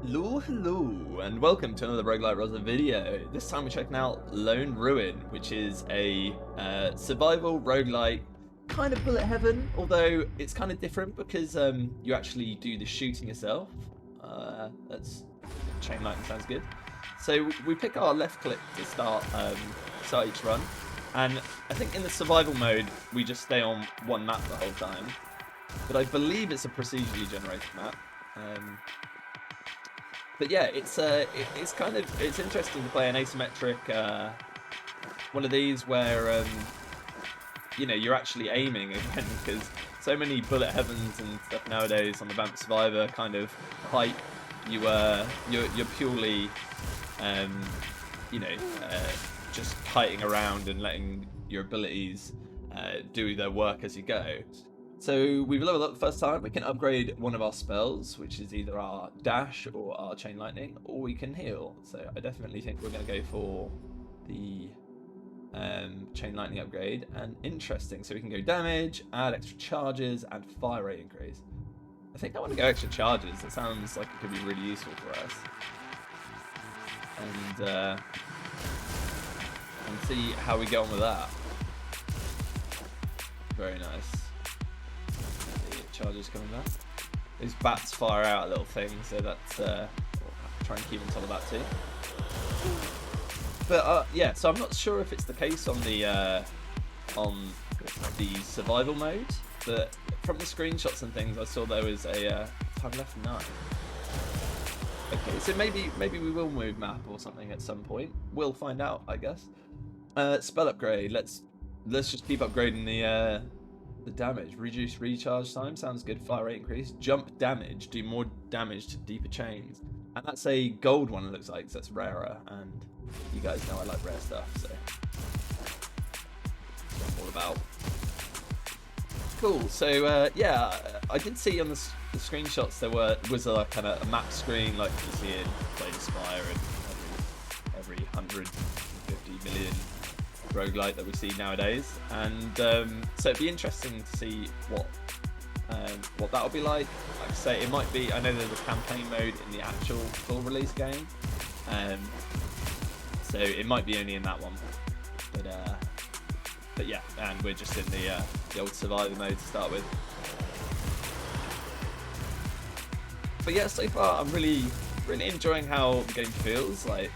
Hello, and welcome to another RogueLike Rozza video. This time we're checking out Lone Ruin, which is a survival roguelike, kind of bullet heaven, although it's kind of different because you actually do the shooting yourself. That's chain lightning sounds good. So we pick our left click to start each run, and I think in the survival mode we just stay on one map the whole time. But I believe it's a procedurally generated map. But yeah, it's interesting to play an asymmetric one of these where you're actually aiming again, because so many bullet heavens and stuff nowadays on the Vampire Survivor kind of hype. You're purely just kiting around and letting your abilities do their work as you go. So we've leveled up the first time. We can upgrade one of our spells, which is either our dash or our chain lightning, or we can heal. So I definitely think we're going to go for the chain lightning upgrade. And interesting, so we can go damage, add extra charges, and fire rate increase. I think I want to go extra charges. That sounds like it could be really useful for us. And see how we get on with that. Very nice. Charges coming back. These bats fire out a little thing, so that's we'll try and keep on top of that too. But yeah, so I'm not sure if it's the case on the survival mode, but from the screenshots and things I saw there was a time left 9. Okay, so maybe we will move map or something at some point. We'll find out, I guess. Spell upgrade. Let's just keep upgrading the damage. Reduce recharge time, sounds good. Fire rate increase. Jump damage, do more damage to deeper chains. And that's a gold one, it looks like, so that's rarer. And you guys know I like rare stuff, so that's what I'm all about. Cool. So yeah, I did see on the screenshots there was a kind of a map screen like you see in Play the Spire and every 150 million roguelike that we see nowadays, and so it'd be interesting to see what that'll be like. Like I say, it might be. I know there's a campaign mode in the actual full release game, so it might be only in that one. But yeah, and we're just in the old survivor mode to start with. But yeah, so far I'm really enjoying how the game feels. Like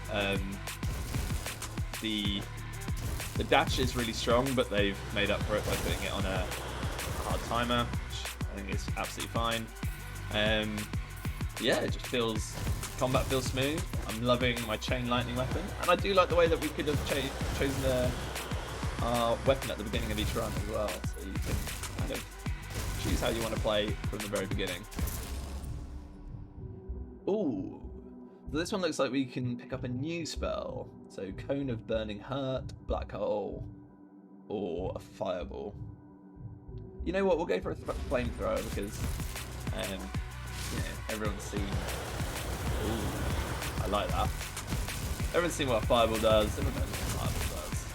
the dash is really strong, but they've made up for it by putting it on a hard timer, which I think is absolutely fine. Yeah, it just combat feels smooth. I'm loving my chain lightning weapon, and I do like the way that we could have chosen our weapon at the beginning of each run as well, so you can kind of choose how you want to play from the very beginning. Ooh. So this one looks like we can pick up a new spell. So Cone of Burning Hurt, Black Hole, or a Fireball. You know what? We'll go for a flamethrower because everyone's seen. Ooh, I like that. Everyone's seen what a Fireball does. Everyone knows what a Fireball does.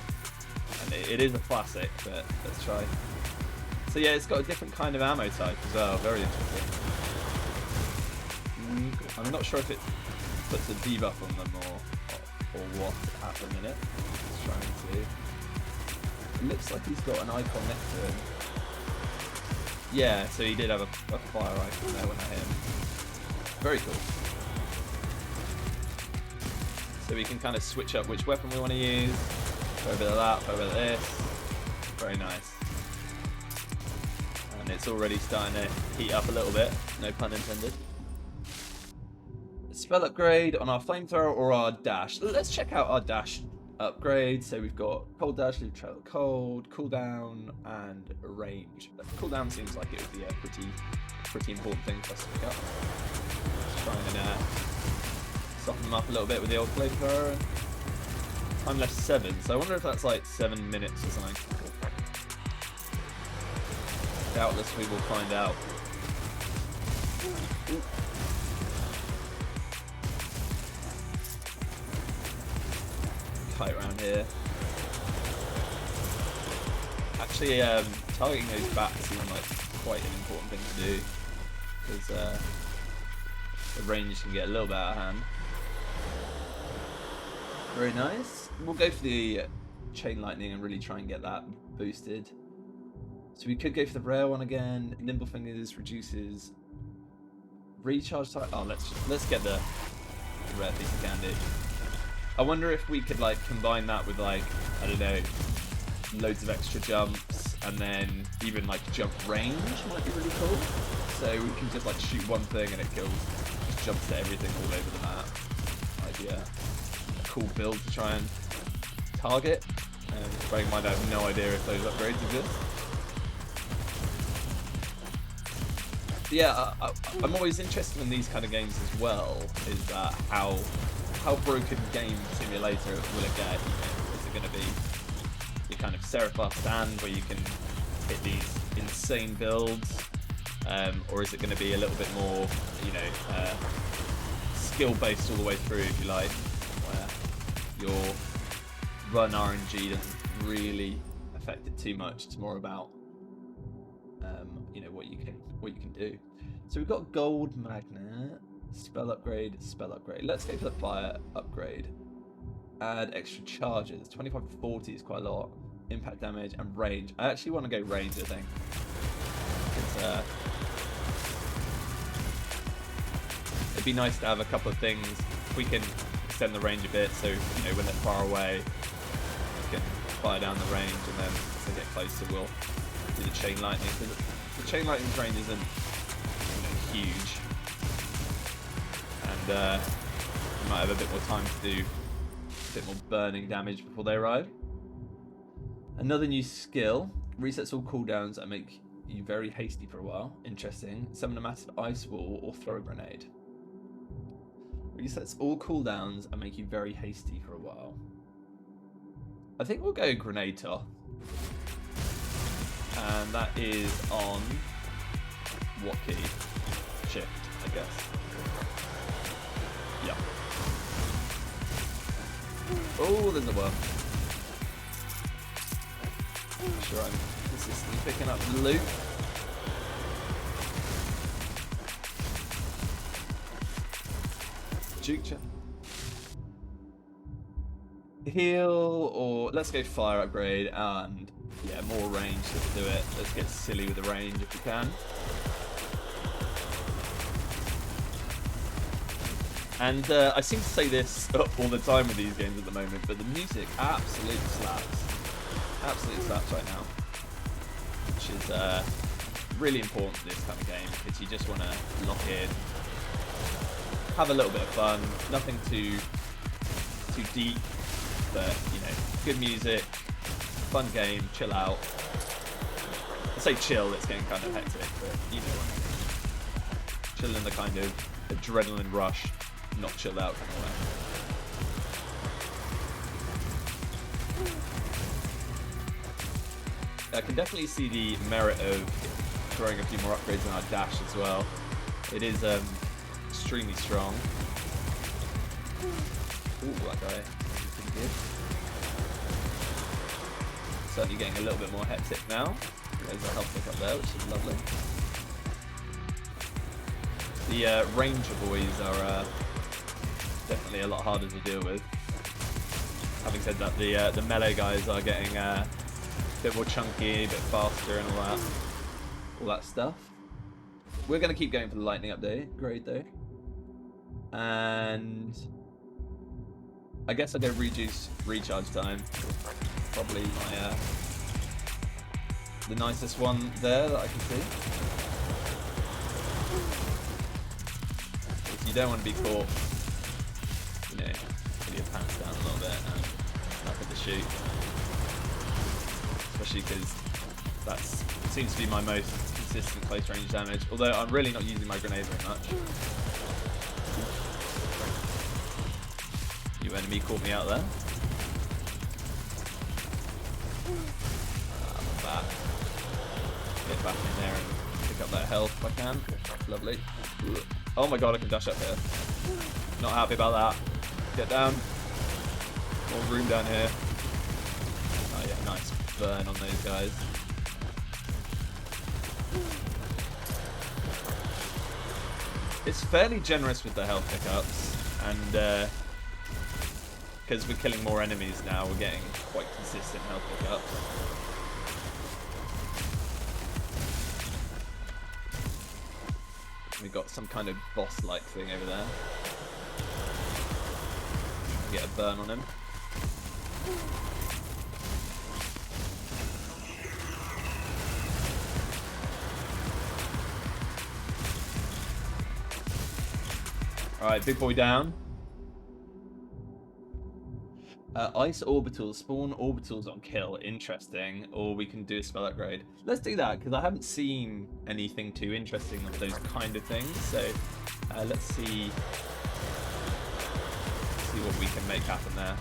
And it is a classic, but let's try. So yeah, it's got a different kind of ammo type as well. Very interesting. I'm not sure if it puts a debuff on them or what at the minute. Let's try and see. It looks like he's got an icon next to him. Yeah, so he did have a fire icon there when I hit him. Very cool. So we can kind of switch up which weapon we want to use. Throw a bit of that, throw a bit of this. Very nice. And it's already starting to heat up a little bit, no pun intended. Spell upgrade on our flamethrower or our dash. Let's check out our dash upgrade. So we've got cold dash, leave trail cold, cooldown, and range. Cooldown seems like it would be a pretty important thing for us to pick up. Let's try and soften them up a little bit with the old flamethrower. Time left 7, so I wonder if that's like 7 minutes or something. Doubtless we will find out. Ooh. Kite around here. Actually, targeting those bats seems like quite an important thing to do, because the range can get a little bit out of hand. Very nice. We'll go for the chain lightning and really try and get that boosted. So we could go for the rare one again. Nimble fingers reduces recharge time. Oh, let's get the rare piece of candy. I wonder if we could like combine that with like, I don't know, loads of extra jumps, and then even like jump range might be really cool. So we can just like shoot one thing and it kills, just jumps to everything all over the map. Idea. A cool build to try and target. And bearing in mind I have no idea if those upgrades exist. Yeah, I'm always interested in these kind of games as well. Is that how broken game simulator will it get? Is it going to be your kind of Seraph stand where you can hit these insane builds, or is it going to be a little bit more, you know, skill based all the way through, if you like, where your run RNG doesn't really affect it too much? It's more about you know, what you can do. So we've got gold magnet, spell upgrade, spell upgrade. Let's go for the fire upgrade. Add extra charges. 25 to 40 is quite a lot. Impact damage and range. I actually want to go range, I think. It'd be nice to have a couple of things. If we can extend the range a bit, so you know when they're far away, we can fire down the range, and then as they get closer, we'll do the chain lightning. The chain lightning's range isn't, you know, huge, and you might have a bit more time to do a bit more burning damage before they arrive. Another new skill resets all cooldowns and make you very hasty for a while. Interesting. Summon a massive ice wall or throw a grenade. Resets all cooldowns and make you very hasty for a while. I think we'll go grenade toss. And that is on what key? Shift, I guess. Yeah. Oh, there's a worm. I'm sure I'm consistently picking up the loot. Juke. Heal, or let's go fire upgrade, and yeah, more range. Let's do it. Let's get silly with the range if we can. And I seem to say this all the time with these games at the moment, but the music absolutely slaps. Absolutely slaps right now. Which is really important for this kind of game, because you just want to lock in, have a little bit of fun, nothing too deep, but you know, good music, fun game, chill out. I say chill, it's getting kind of hectic, but you know what I mean. Chill in the kind of adrenaline rush, not chill out kind of way. I can definitely see the merit of throwing a few more upgrades on our dash as well. It is extremely strong. Ooh, that guy is pretty good. Certainly getting a little bit more hectic now. There's a health pick up there, which is lovely. The ranger boys are definitely a lot harder to deal with. Having said that, the melee guys are getting a bit more chunky, a bit faster, and all that stuff. We're going to keep going for the lightning update. Great though. And I guess I'll go reduce recharge time. Probably my the nicest one there that I can see. If you don't want to be caught, you know, put your pants down a little bit and nothing to shoot. Especially because that seems to be my most consistent close range damage. Although I'm really not using my grenade very much. New enemy caught me out there. I'm back. Get back in there and pick up that health if I can. Lovely. Oh my god, I can dash up here. Not happy about that. Get down. More room down here. Oh yeah, nice burn on those guys. It's fairly generous with the health pickups, and because we're killing more enemies now, we're getting quite consistent health pickups. We got some kind of boss-like thing over there. Get a burn on him. Alright, big boy down. Ice orbitals, spawn orbitals on kill. Interesting. Or we can do a spell upgrade. Let's do that, because I haven't seen anything too interesting of those kind of things. So let's see what we can make happen there.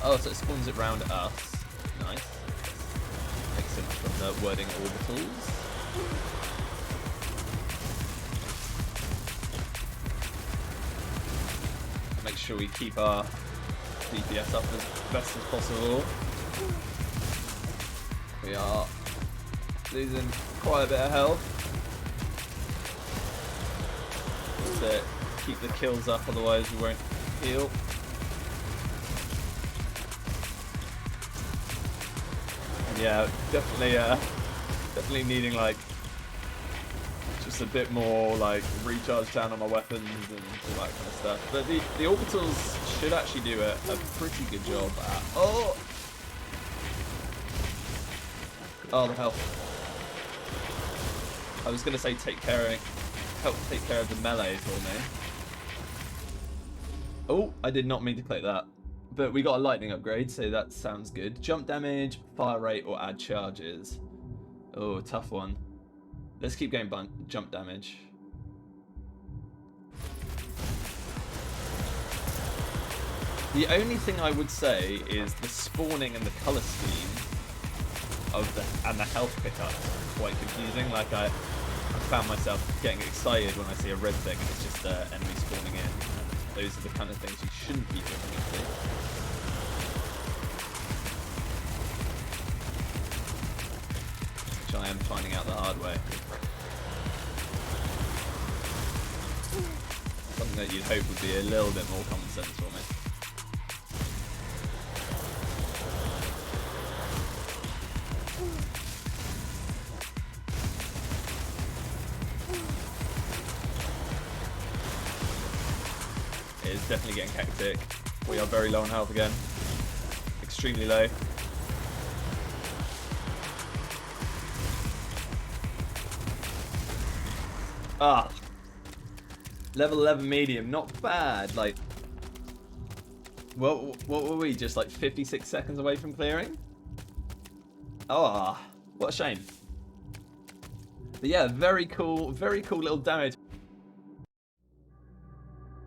Oh, so it spawns it round us. Nice. Makes sense from the wording orbitals. Make sure we keep our DPS up as best as possible. We are losing quite a bit of health. Just keep the kills up, otherwise we won't heal. And yeah, definitely needing like just a bit more like recharge down on my weapons and all that kind of stuff. But the orbitals should actually do a pretty good job at... Oh, the health. I was going to say help take care of the melee for me. Oh, I did not mean to click that. But we got a lightning upgrade, so that sounds good. Jump damage, fire rate, or add charges. Oh, tough one. Let's keep going jump damage. The only thing I would say is the spawning and the colour scheme and the health pickups are quite confusing. Like I found myself getting excited when I see a red thing and it's just enemy spawning in. And those are the kind of things you shouldn't be doing. Which I am finding out the hard way. Something that you'd hope would be a little bit more common sense for me. It is definitely getting hectic. We are very low on health again. Extremely low. Ah. Level 11 medium, not bad. Like, what were we? Just like 56 seconds away from clearing? Oh, what a shame. But yeah, very cool little damage.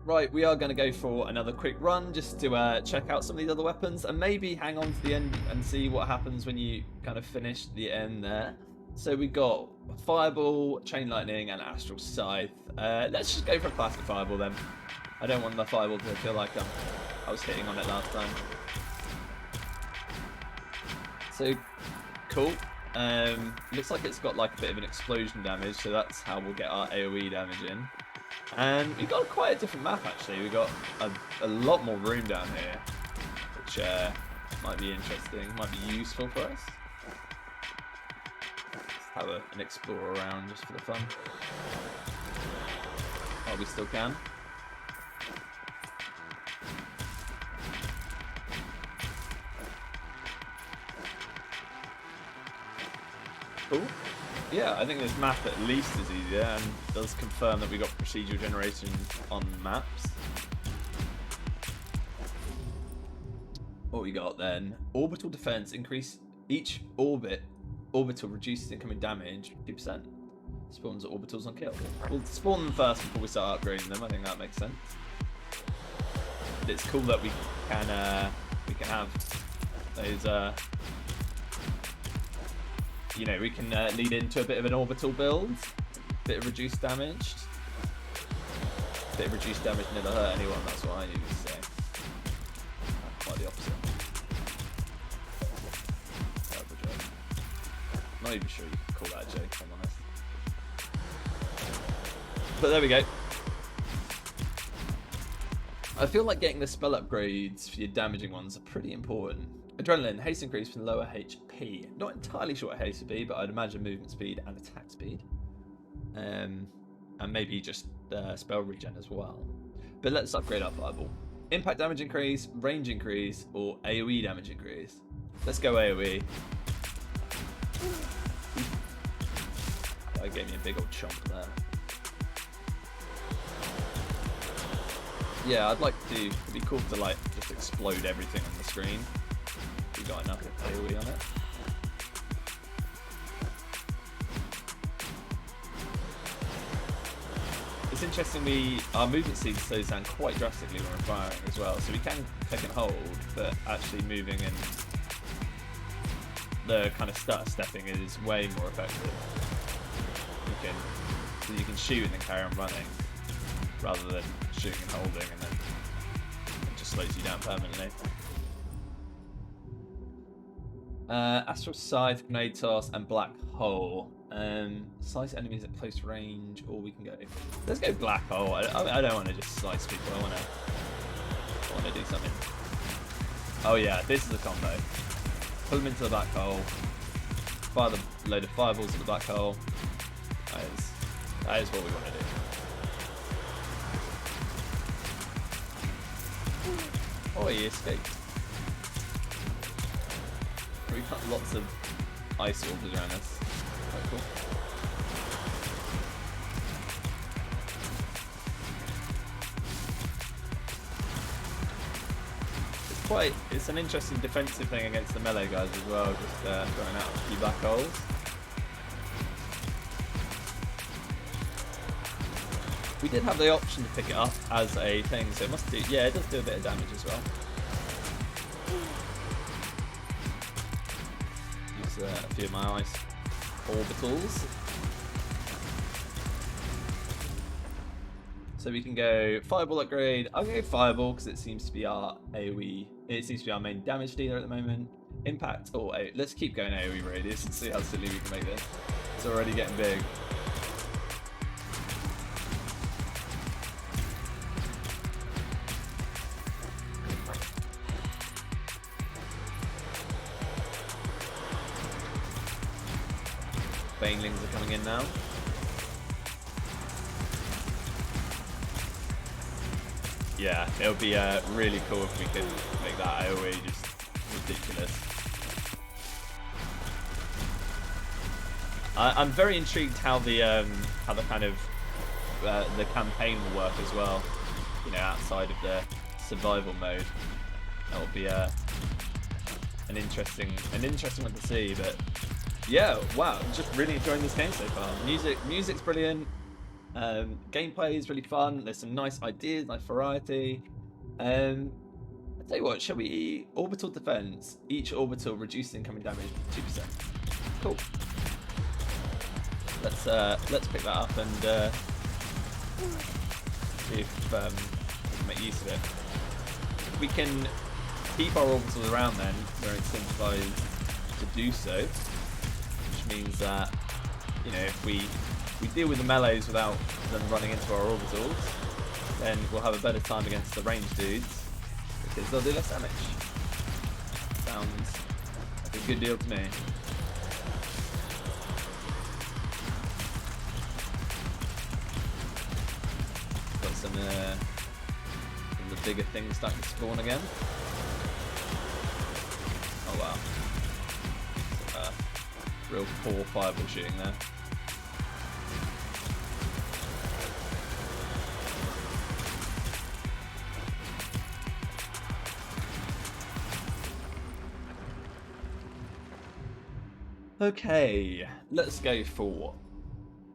Right, we are going to go for another quick run just to check out some of these other weapons and maybe hang on to the end and see what happens when you kind of finish the end there. So we got Fireball, Chain Lightning, and Astral Scythe. Let's just go for a classic Fireball then. I don't want the Fireball to feel like I was hitting on it last time. So, cool. Looks like it's got like a bit of an explosion damage, so that's how we'll get our AoE damage in. And we've got quite a different map actually. We've got a lot more room down here, which might be interesting, might be useful for us. Have an explore around just for the fun. While we still can. Cool. Yeah, I think this map at least is easier and does confirm that we got procedural generation on maps. What we got then? Orbital defense, increase each orbital reduces incoming damage 2%. Spawns orbitals on kill. We'll spawn them first before we start upgrading them. I think that makes sense. But it's cool that we can have those. You know, we can lead into a bit of an orbital build, bit of reduced damage. Bit of reduced damage never hurt anyone. That's what I usually say. Quite the opposite. Not even sure you can call that a joke, if I'm honest. But there we go. I feel like getting the spell upgrades for your damaging ones are pretty important. Adrenaline, haste increase for lower HP. Not entirely sure what haste would be, but I'd imagine movement speed and attack speed. And maybe just spell regen as well. But let's upgrade our fireball. Impact damage increase, range increase, or AoE damage increase. Let's go AoE. That gave me a big old chomp there. Yeah, I'd like to. It'd be cool to like just explode everything on the screen. We got enough AoE on it. It's interesting, our movement speed slows down quite drastically when we're firing as well, so we can click and hold, but actually moving and the kind of stutter stepping is way more effective. So you can shoot and then carry on running, rather than shooting and holding and then it just slows you down permanently. Astral Scythe, Grenade Toss, and Black Hole. Slice enemies at close range, or we can go. Let's go Black Hole. I don't want to just slice people. I want to do something. Oh yeah, this is the combo. Pull them into the black hole. Fire the load of fireballs at the black hole. That is what we want to do. Oh, he escaped. We've got lots of ice orbs around us. Quite cool. It's an interesting defensive thing against the melee guys as well, just throwing out a few black holes. We did have the option to pick it up as a thing, so it must do, yeah, it does do a bit of damage as well. Use a few of my ice orbitals. So we can go Fireball upgrade. I'll go Fireball because it seems to be our AoE. It seems to be our main damage dealer at the moment. Impact or let's keep going AoE radius and see how silly we can make this. It's already getting big. Banelings are coming in now. Yeah, it would be really cool if we could make that AoE just ridiculous. I'm very intrigued how the kind of the campaign will work as well. You know, outside of the survival mode, that will be an interesting one to see. But yeah, wow, I'm just really enjoying this game so far. Music's brilliant. Gameplay is really fun. There's some nice ideas, nice variety. I tell you what, shall we orbital defense? Each orbital reduces incoming damage 2%. Cool. Let's pick that up and see if we can make use of it. We can keep our orbitals around then. We're incentivized to do so, which means that, you know, if we deal with the melees without them running into our orbitals, then we'll have a better time against the ranged dudes because they'll do less damage. Sounds like a good deal to me. Got some of the bigger things starting to spawn again. Oh wow. Some, real poor fireball shooting there. Okay, let's go for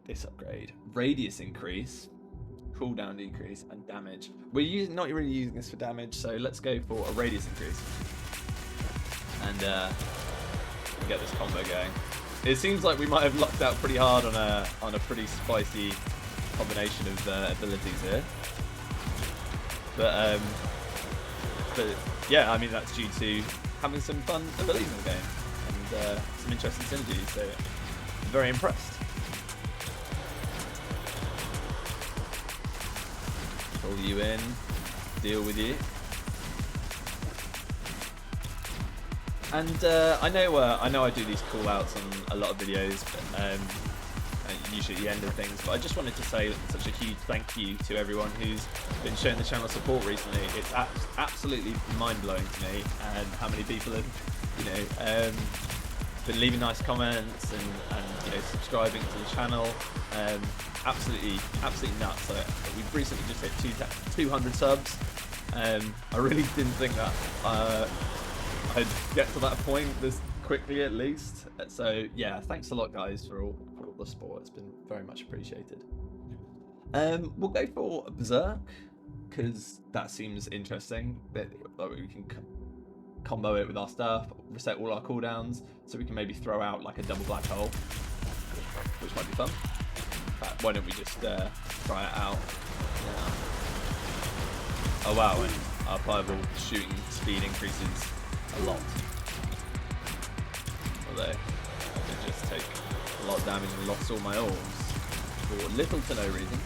this upgrade. Radius increase, cooldown decrease, and damage. We're not really using this for damage, so let's go for a radius increase. And get this combo going. It seems like we might have lucked out pretty hard on a pretty spicy combination of abilities here. But yeah, I mean that's due to having some fun abilities in the game. Some interesting synergies, so I'm very impressed. pull you in, deal with you. And I know I do these call outs on a lot of videos, but usually at the end of things, but I just wanted to say such a huge thank you to everyone who's been showing the channel support recently. It's absolutely mind-blowing to me, and how many people have, been leaving nice comments and subscribing to the channel. Absolutely nuts. We've recently just hit 200 subs. I really didn't think that I'd get to that point this quickly, at least. So yeah, thanks a lot, guys, for all the support. It's been very much appreciated. We'll go for Berserk, because that seems interesting. That we can combo it with our stuff, reset all our cooldowns, so we can maybe throw out like a double black hole, which might be fun. In fact, why don't we just try it out? Yeah. Oh wow, and our pliable shooting speed increases a lot. Although I did just take a lot of damage and lost all my orbs for little to no reason.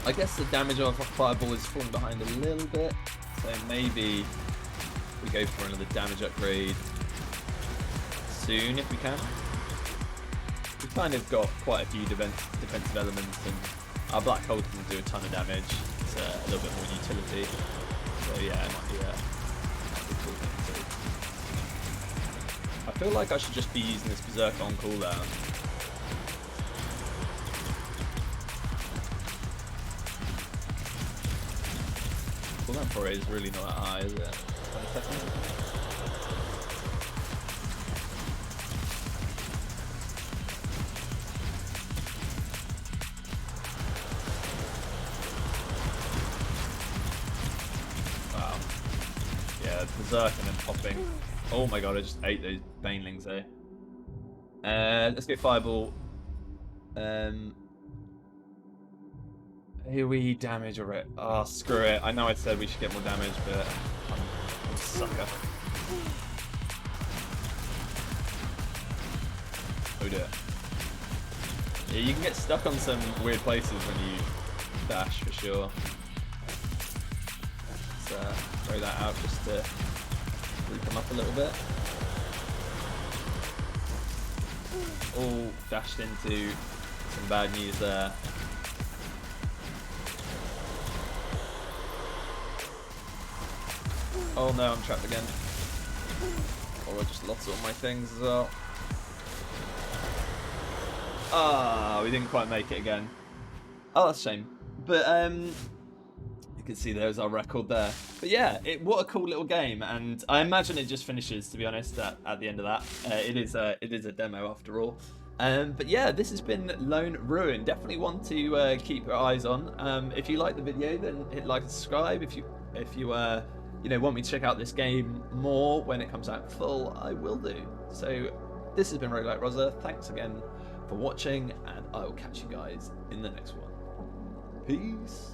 I guess the damage of a fireball is falling behind a little bit, so maybe we go for another damage upgrade soon if we can. We've kind of got quite a few defensive elements, and our black hole doesn't do a ton of damage. It's a little bit more utility. So yeah, it might be a cool thing too. I feel like I should just be using this Berserk on cooldown. Cooldown for it is really not that high, is it? 20 seconds? Wow. Yeah, Berserk and then popping. Oh my god, I just ate those banelings there. Let's go Fireball. Here we damage or it. Oh, screw it. I know I said we should get more damage, but I'm a sucker. Oh dear. Yeah, you can get stuck on some weird places when you dash, for sure. Let's throw that out just to loop them up a little bit. All dashed into some bad news there. Oh no, I'm trapped again. Oh, I just lost all my things as well. Ah, we didn't quite make it again. Oh, that's a shame. But you can see there's our record there. But yeah, what a cool little game, and I imagine it just finishes, to be honest, at the end of that. It is a demo after all. But yeah, this has been Lone Ruin. Definitely one to keep your eyes on. If you like the video, then hit like and subscribe. If you want me to check out this game more when it comes out full, I will do. So this has been RogueLike Rozza. Thanks again for watching, and I will catch you guys in the next one. Peace.